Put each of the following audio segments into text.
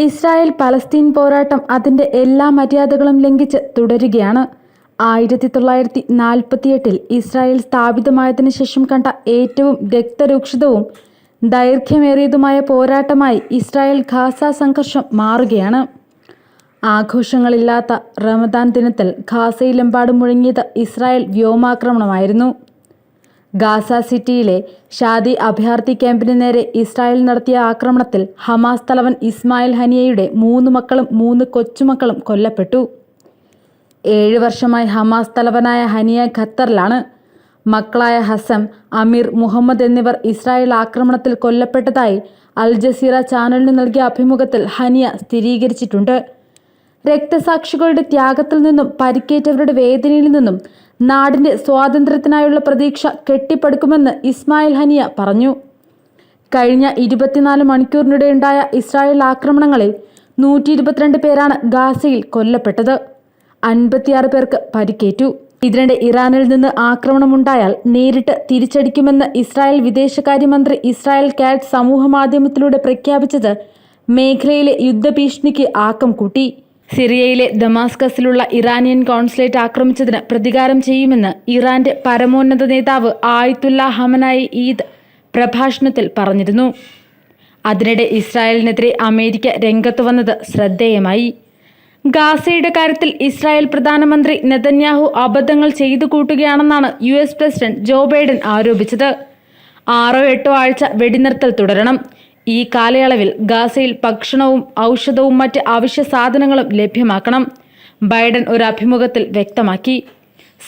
Israel Palestine പോരാട്ടം അതിൻ്റെ എല്ലാ മര്യാദകളും ലംഘിച്ച് തുടരുകയാണ്. 1948 ഇസ്രായേൽ സ്ഥാപിതമായതിനു ശേഷം കണ്ട ഏറ്റവും രക്തരൂക്ഷിതവും ദൈർഘ്യമേറിയതുമായ പോരാട്ടമായി ഇസ്രായേൽ ഗാസ സംഘർഷം മാറുകയാണ്. ആഘോഷങ്ങളില്ലാത്ത റമദാൻ ദിനത്തിൽ ഗാസയിലെമ്പാടും മുഴങ്ങിയത് ഇസ്രായേൽ വ്യോമാക്രമണമായിരുന്നു. ഗാസ സിറ്റിയിലെ ഷാദി അഭയാർത്ഥി ക്യാമ്പിന് നേരെ ഇസ്രായേൽ നടത്തിയ ആക്രമണത്തിൽ ഹമാസ് തലവൻ ഇസ്മായിൽ ഹനിയയുടെ 3 മക്കളും 3 കൊച്ചുമക്കളും കൊല്ലപ്പെട്ടു. 7 വർഷമായി ഹമാസ് തലവനായ ഹനിയ ഖത്തറിലാണ്. മക്കളായ ഹസം, അമീർ, മുഹമ്മദ് എന്നിവർ ഇസ്രായേൽ ആക്രമണത്തിൽ കൊല്ലപ്പെട്ടതായി അൽ ജസീറ ചാനലിനു നൽകിയ അഭിമുഖത്തിൽ ഹനിയ സ്ഥിരീകരിച്ചിട്ടുണ്ട്. രക്തസാക്ഷികളുടെ ത്യാഗത്തിൽ നിന്നും പരിക്കേറ്റവരുടെ വേദനയിൽ നിന്നും നാടിൻ്റെ സ്വാതന്ത്ര്യത്തിനായുള്ള പ്രതീക്ഷ കെട്ടിപ്പടുക്കുമെന്ന് ഇസ്മായിൽ ഹനിയ പറഞ്ഞു. കഴിഞ്ഞ 24 മണിക്കൂറിനിടെയുണ്ടായ ഇസ്രായേൽ ആക്രമണങ്ങളിൽ 122 പേരാണ് ഗാസയിൽ കൊല്ലപ്പെട്ടത്. 56 പേർക്ക് പരിക്കേറ്റു. ഇതിനിടെ ഇറാനിൽ നിന്ന് ആക്രമണമുണ്ടായാൽ നേരിട്ട് തിരിച്ചടിക്കുമെന്ന് ഇസ്രായേൽ വിദേശകാര്യമന്ത്രി ഇസ്രായേൽ കാറ്റ്സ് സമൂഹമാധ്യമത്തിലൂടെ പ്രഖ്യാപിച്ചത് മേഖലയിലെ യുദ്ധഭീഷണിക്ക് ആക്കം കൂട്ടി. സിറിയയിലെ ദമാസ്കസിലുള്ള ഇറാനിയൻ കോൺസുലേറ്റ് ആക്രമിച്ചതിന് പ്രതികാരം ചെയ്യുമെന്ന് ഇറാന്റെ പരമോന്നത നേതാവ് ആയത്തുല്ല ഖമനായി ഈദ് പ്രഭാഷണത്തിൽ പറഞ്ഞിരുന്നു. അതിനിടെ ഇസ്രായേലിനെതിരെ അമേരിക്ക രംഗത്ത് വന്നത് ശ്രദ്ധേയമായി. ഗാസയുടെ കാര്യത്തിൽ ഇസ്രായേൽ പ്രധാനമന്ത്രി നെതന്യാഹു അബദ്ധങ്ങൾ ചെയ്തു കൂട്ടുകയാണെന്നാണ് US പ്രസിഡന്റ് ജോ ബൈഡൻ ആരോപിച്ചത്. 6-8 ആഴ്ച വെടിനിർത്തൽ തുടരണം. ഈ കാലയളവിൽ ഗാസയിൽ ഭക്ഷണവും ഔഷധവും മറ്റ് അവശ്യ സാധനങ്ങളും ലഭ്യമാക്കണം, ബൈഡൻ ഒരു അഭിമുഖത്തിൽ വ്യക്തമാക്കി.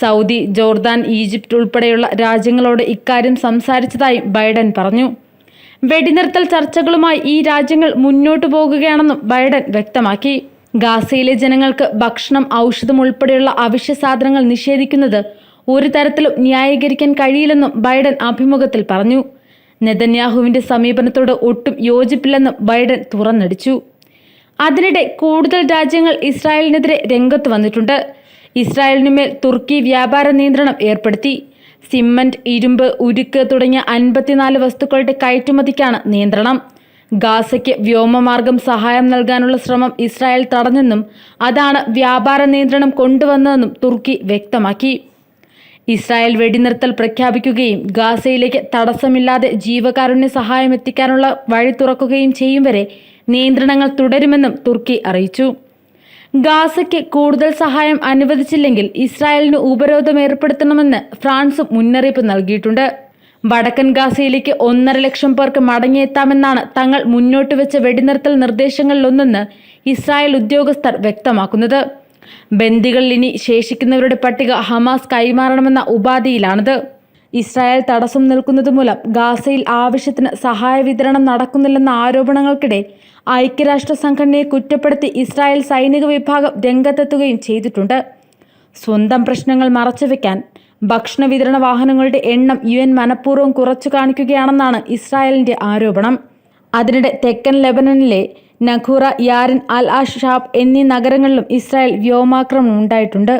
സൗദി, ജോർദാൻ, ഈജിപ്ത് ഉൾപ്പെടെയുള്ള രാജ്യങ്ങളോട് ഇക്കാര്യം സംസാരിച്ചതായും ബൈഡൻ പറഞ്ഞു. വെടിനിർത്തൽ ചർച്ചകളുമായി ഈ രാജ്യങ്ങൾ മുന്നോട്ടു പോകുകയാണെന്നും ബൈഡൻ വ്യക്തമാക്കി. ഗാസയിലെ ജനങ്ങൾക്ക് ഭക്ഷണം, ഔഷധം ഉൾപ്പെടെയുള്ള അവശ്യ സാധനങ്ങൾ നിഷേധിക്കുന്നത് ഒരു തരത്തിലും ന്യായീകരിക്കാൻ കഴിയില്ലെന്നും ബൈഡൻ അഭിമുഖത്തിൽ പറഞ്ഞു. നെതന്യാഹുവിന്റെ സമീപനത്തോട് ഒട്ടും യോജിപ്പില്ലെന്നും ബൈഡൻ തുറന്നടിച്ചു. അതിനിടെ കൂടുതൽ രാജ്യങ്ങൾ ഇസ്രായേലിനെതിരെ രംഗത്ത് വന്നിട്ടുണ്ട്. ഇസ്രായേലിനുമേൽ തുർക്കി വ്യാപാര നിയന്ത്രണം ഏർപ്പെടുത്തി. സിമന്റ്, ഇരുമ്പ്, ഉരുക്ക് തുടങ്ങിയ 54 വസ്തുക്കളുടെ കയറ്റുമതിക്കാണ് നിയന്ത്രണം. ഗാസയ്ക്ക് വ്യോമമാർഗം സഹായം നൽകാനുള്ള ശ്രമം ഇസ്രായേൽ തടഞ്ഞെന്നും അതാണ് വ്യാപാര നിയന്ത്രണം കൊണ്ടുവന്നതെന്നും തുർക്കി വ്യക്തമാക്കി. ഇസ്രായേൽ വെടിനിർത്തൽ പ്രഖ്യാപിക്കുകയും ഗാസയിലേക്ക് തടസ്സമില്ലാതെ ജീവകാരുണ്യ സഹായം എത്തിക്കാനുള്ള വഴി തുറക്കുകയും ചെയ്യും വരെ നിയന്ത്രണങ്ങൾ തുടരുമെന്നും തുർക്കി അറിയിച്ചു. ഗാസയ്ക്ക് കൂടുതൽ സഹായം അനുവദിച്ചില്ലെങ്കിൽ ഇസ്രായേലിന് ഉപരോധം ഏർപ്പെടുത്തണമെന്ന് ഫ്രാൻസും മുന്നറിയിപ്പ് നൽകിയിട്ടുണ്ട്. വടക്കൻ ഗാസയിലേക്ക് 1.5 ലക്ഷം പേർക്ക് മടങ്ങിയെത്താമെന്നാണ് തങ്ങൾ മുന്നോട്ട് വെച്ച വെടിനിർത്തൽ നിർദ്ദേശങ്ങളിലൊന്നെന്ന് ഇസ്രായേൽ ഉദ്യോഗസ്ഥർ വ്യക്തമാക്കുന്നത്. ബന്ദികളിൽ ഇനി ശേഷിക്കുന്നവരുടെ പട്ടിക ഹമാസ് കൈമാറണമെന്ന ഉപാധിയിലാണിത്. ഇസ്രായേൽ തടസ്സം നിൽക്കുന്നത് മൂലം ഗാസയിൽ ആവശ്യത്തിന് സഹായ വിതരണം നടക്കുന്നില്ലെന്ന ആരോപണങ്ങൾക്കിടെ ഐക്യരാഷ്ട്ര സംഘടനയെ കുറ്റപ്പെടുത്തി ഇസ്രായേൽ സൈനിക വിഭാഗം രംഗത്തെത്തുകയും ചെയ്തിട്ടുണ്ട്. സ്വന്തം പ്രശ്നങ്ങൾ മറച്ചുവെക്കാൻ ഭക്ഷണ വിതരണ വാഹനങ്ങളുടെ എണ്ണം UN മനഃപൂർവ്വം കുറച്ചു കാണിക്കുകയാണെന്നാണ് ഇസ്രായേലിന്റെ ആരോപണം. അതിനിടെ തെക്കൻ ലെബനനിലെ നഖൂറ, യാരിൻ, അൽ അഷാബ് എന്നീ നഗരങ്ങളിലും ഇസ്രായേൽ വ്യോമാക്രമണം ഉണ്ടായിട്ടുണ്ട്.